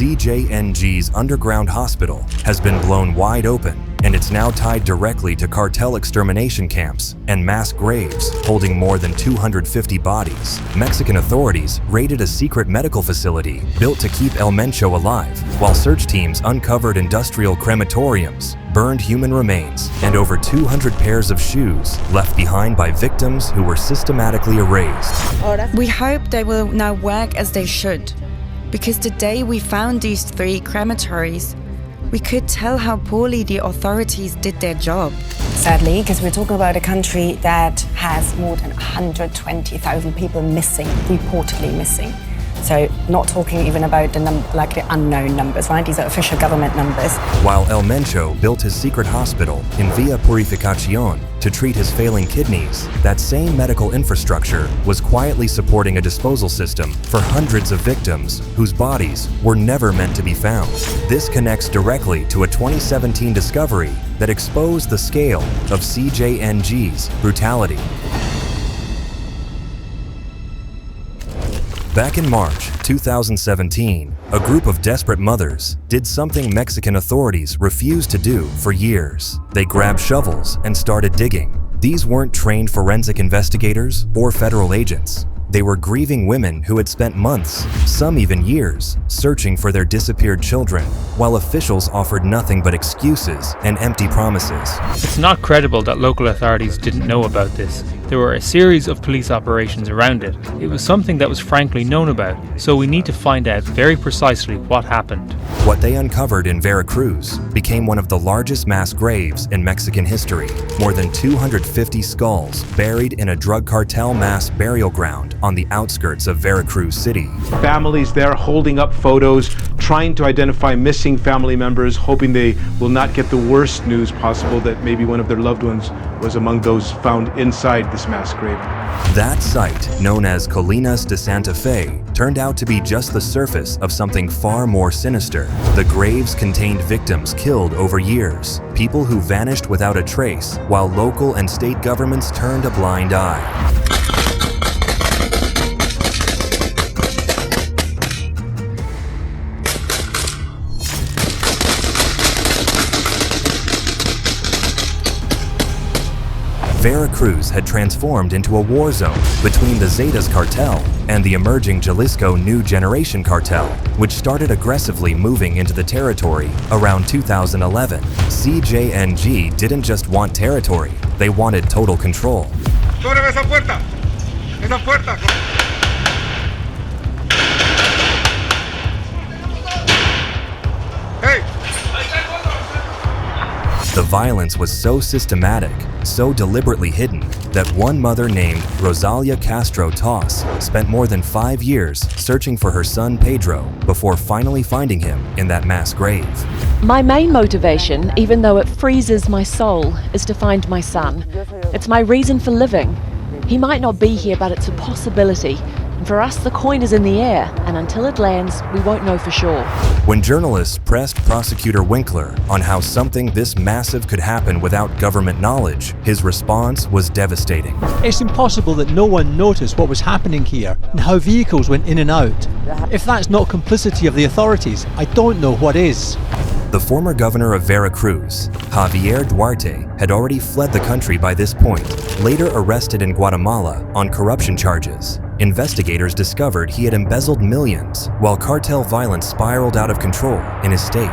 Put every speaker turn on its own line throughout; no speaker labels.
CJNG's underground hospital has been blown wide open, and it's now tied directly to cartel extermination camps and mass graves holding more than 250 bodies. Mexican authorities raided a secret medical facility built to keep El Mencho alive, while search teams uncovered industrial crematoriums, burned human remains, and over 200 pairs of shoes left behind by victims who were systematically erased.
We hope they will now work as they should, because the day we found these 3 crematories, we could tell how poorly the authorities did their job.
Sadly, because we're talking about a country that has more than 120,000 people missing, reportedly missing. So not talking even about the unknown numbers, right? These are official government numbers.
While El Mencho built his secret hospital in Villa Purificación to treat his failing kidneys, that same medical infrastructure was quietly supporting a disposal system for hundreds of victims whose bodies were never meant to be found. This connects directly to a 2017 discovery that exposed the scale of CJNG's brutality. Back in March 2017, a group of desperate mothers did something Mexican authorities refused to do for years. They grabbed shovels and started digging. These weren't trained forensic investigators or federal agents. They were grieving women who had spent months, some even years, searching for their disappeared children, while officials offered nothing but excuses and empty promises.
It's not credible that local authorities didn't know about this. There were a series of police operations around it. It was something that was frankly known about, so we need to find out very precisely what happened.
What they uncovered in Veracruz became one of the largest mass graves in Mexican history. More than 250 skulls buried in a drug cartel mass burial ground on the outskirts of Veracruz City.
Families there holding up photos, trying to identify missing family members, hoping they will not get the worst news possible that maybe one of their loved ones was among those found inside this mass grave.
That site, known as Colinas de Santa Fe, turned out to be just the surface of something far more sinister. The graves contained victims killed over years, people who vanished without a trace, while local and state governments turned a blind eye. Veracruz had transformed into a war zone between the Zetas cartel and the emerging Jalisco New Generation cartel, which started aggressively moving into the territory around 2011. CJNG didn't just want territory, they wanted total control.
¡Sobre esa puerta! ¡Esa puerta! ¡Hey!
The violence was so systematic, so deliberately hidden, that one mother named Rosalia Castro Toss spent more than 5 years searching for her son Pedro before finally finding him in that mass grave.
My main motivation, even though it freezes my soul, is to find my son. It's my reason for living. He might not be here, but it's a possibility. And for us, the coin is in the air, and until it lands, we won't know for sure.
When journalists pressed Prosecutor Winkler on how something this massive could happen without government knowledge, his response was devastating.
It's impossible that no one noticed what was happening here and how vehicles went in and out. If that's not complicity of the authorities, I don't know what is.
The former governor of Veracruz, Javier Duarte, had already fled the country by this point, later arrested in Guatemala on corruption charges. Investigators discovered he had embezzled millions, while cartel violence spiraled out of control in his state.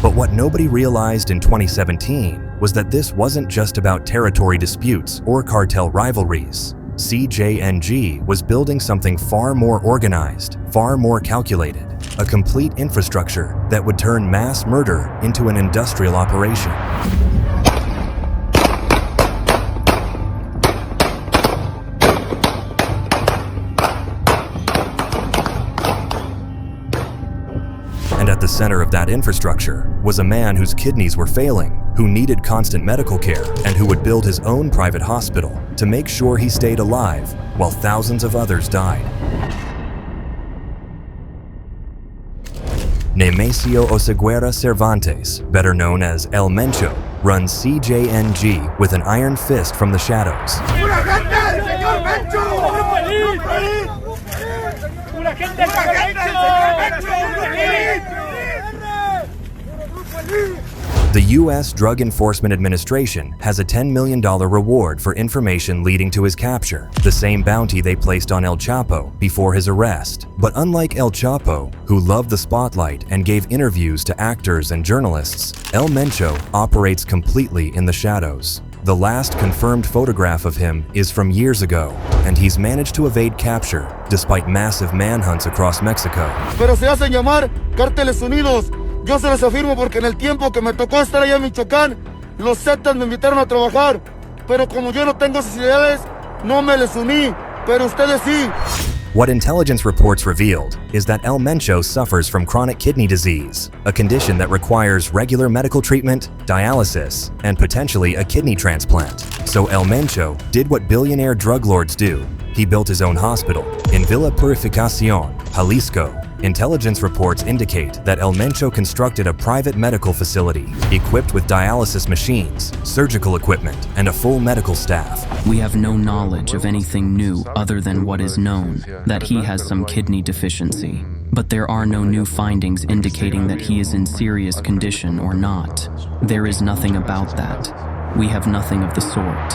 But what nobody realized in 2017 was that this wasn't just about territory disputes or cartel rivalries. CJNG was building something far more organized, far more calculated, a complete infrastructure that would turn mass murder into an industrial operation. And at the center of that infrastructure was a man whose kidneys were failing, who needed constant medical care, and who would build his own private hospital to make sure he stayed alive while thousands of others died. Nemesio Oseguera Cervantes, better known as El Mencho, runs CJNG with an iron fist from the shadows. The U.S. Drug Enforcement Administration has a $10 million reward for information leading to his capture, the same bounty they placed on El Chapo before his arrest. But unlike El Chapo, who loved the spotlight and gave interviews to actors and journalists, El Mencho operates completely in the shadows. The last confirmed photograph of him is from years ago, and he's managed to evade capture despite massive manhunts across Mexico.
Pero se hacen llamar Cárteles Unidos. Yo se los afirmo porque en el tiempo que me tocó estar allá en Michoacán, los Zetas me invitaron a trabajar. Pero como yo no tengo necesidades, no me les uní, pero ustedes sí.
What intelligence reports revealed is that El Mencho suffers from chronic kidney disease, a condition that requires regular medical treatment, dialysis, and potentially a kidney transplant. So El Mencho did what billionaire drug lords do. He built his own hospital in Villa Purificación, Jalisco. Intelligence reports indicate that El Mencho constructed a private medical facility equipped with dialysis machines, surgical equipment, and a full medical staff.
We have no knowledge of anything new other than what is known, that he has some kidney deficiency. But there are no new findings indicating that he is in serious condition or not. There is nothing about that. We have nothing of the sort.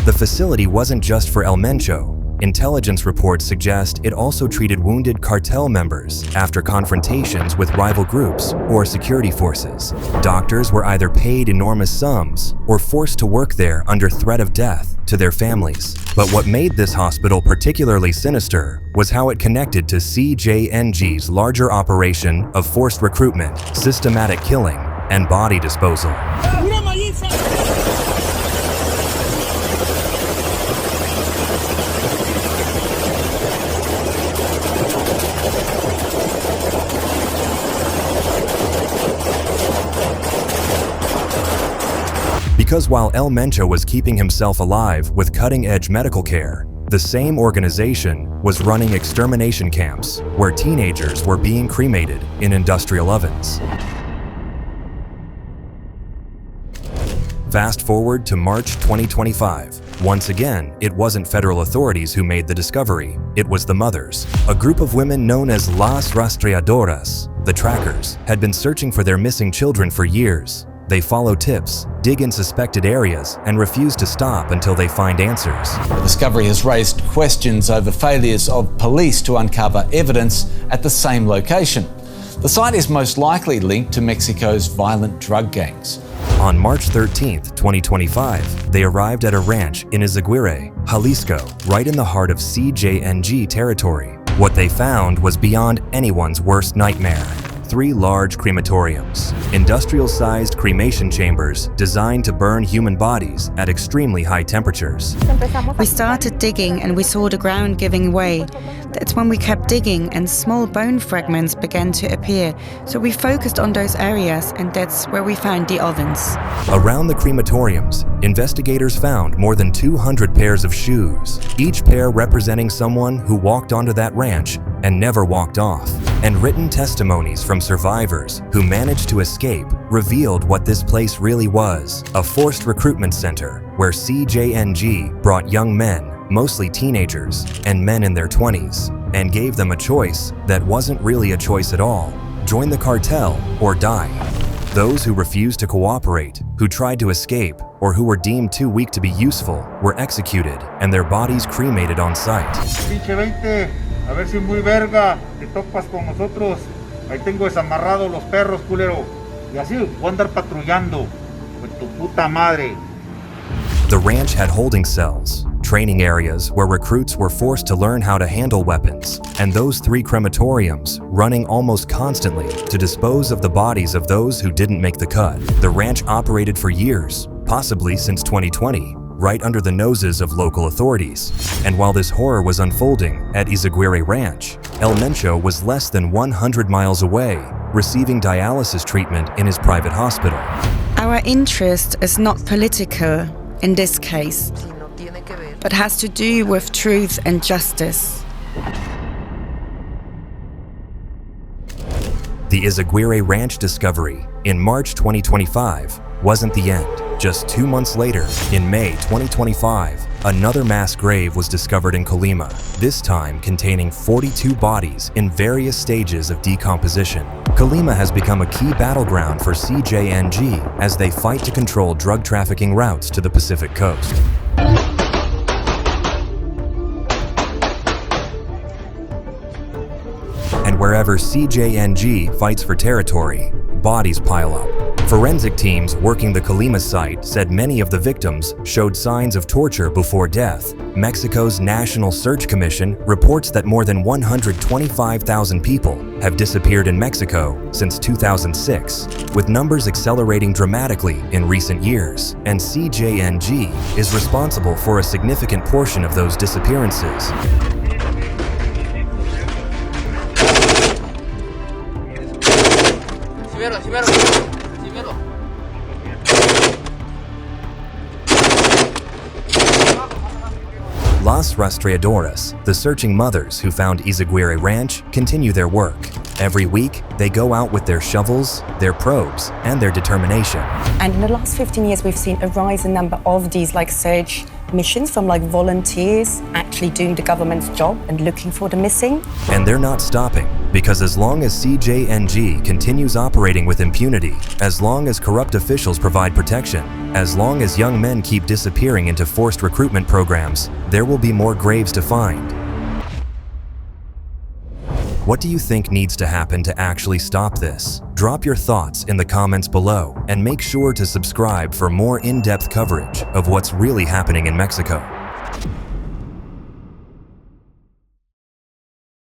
The facility wasn't just for El Mencho. Intelligence reports suggest it also treated wounded cartel members after confrontations with rival groups or security forces. Doctors were either paid enormous sums or forced to work there under threat of death to their families. But what made this hospital particularly sinister was how it connected to CJNG's larger operation of forced recruitment, systematic killing, and body disposal. Because while El Mencho was keeping himself alive with cutting-edge medical care, the same organization was running extermination camps where teenagers were being cremated in industrial ovens. Fast forward to March 2025. Once again, it wasn't federal authorities who made the discovery, it was the mothers. A group of women known as Las Rastreadoras, the trackers, had been searching for their missing children for years. They follow tips, dig in suspected areas, and refuse to stop until they find answers.
The discovery has raised questions over failures of police to uncover evidence at the same location. The site is most likely linked to Mexico's violent drug gangs.
On March 13, 2025, they arrived at a ranch in Izaguirre, Jalisco, right in the heart of CJNG territory. What they found was beyond anyone's worst nightmare. 3 large crematoriums, industrial-sized cremation chambers designed to burn human bodies at extremely high temperatures.
We started digging and we saw the ground giving way. That's when we kept digging and small bone fragments began to appear. So we focused on those areas and that's where we found the ovens.
Around the crematoriums, investigators found more than 200 pairs of shoes, each pair representing someone who walked onto that ranch and never walked off. And written testimonies from survivors who managed to escape revealed what this place really was, a forced recruitment center where CJNG brought young men, mostly teenagers, and men in their 20s, and gave them a choice that wasn't really a choice at all: join the cartel or die. Those who refused to cooperate, who tried to escape, or who were deemed too weak to be useful were executed and their bodies cremated on site.
Pinche 20, a ver si muy verga, te topas con nosotros. Ahí tengo desamarrados los perros, culero. Y así voy a andar patrullando. Con tu puta madre.
The ranch had holding cells, training areas where recruits were forced to learn how to handle weapons, and those 3 crematoriums running almost constantly to dispose of the bodies of those who didn't make the cut. The ranch operated for years, possibly since 2020, right under the noses of local authorities. And while this horror was unfolding at Izaguirre Ranch, El Mencho was less than 100 miles away, receiving dialysis treatment in his private hospital.
Our interest is not political in this case, but has to do with truth and justice.
The Izaguirre Ranch discovery in March 2025 wasn't the end. Just 2 months later, in May 2025, another mass grave was discovered in Colima, this time containing 42 bodies in various stages of decomposition. Colima has become a key battleground for CJNG as they fight to control drug trafficking routes to the Pacific coast. And wherever CJNG fights for territory, bodies pile up. Forensic teams working the Colima site said many of the victims showed signs of torture before death. Mexico's National Search Commission reports that more than 125,000 people have disappeared in Mexico since 2006, with numbers accelerating dramatically in recent years. And CJNG is responsible for a significant portion of those disappearances. Las Rastreadoras, the searching mothers who found Izaguirre Ranch, continue their work. Every week, they go out with their shovels, their probes, and their determination.
And in the last 15 years, we've seen a rise in number of these search missions from volunteers actually doing the government's job and looking for the missing.
And they're not stopping, because as long as CJNG continues operating with impunity, as long as corrupt officials provide protection, as long as young men keep disappearing into forced recruitment programs, there will be more graves to find. What do you think needs to happen to actually stop this? Drop your thoughts in the comments below and make sure to subscribe for more in-depth coverage of what's really happening in Mexico.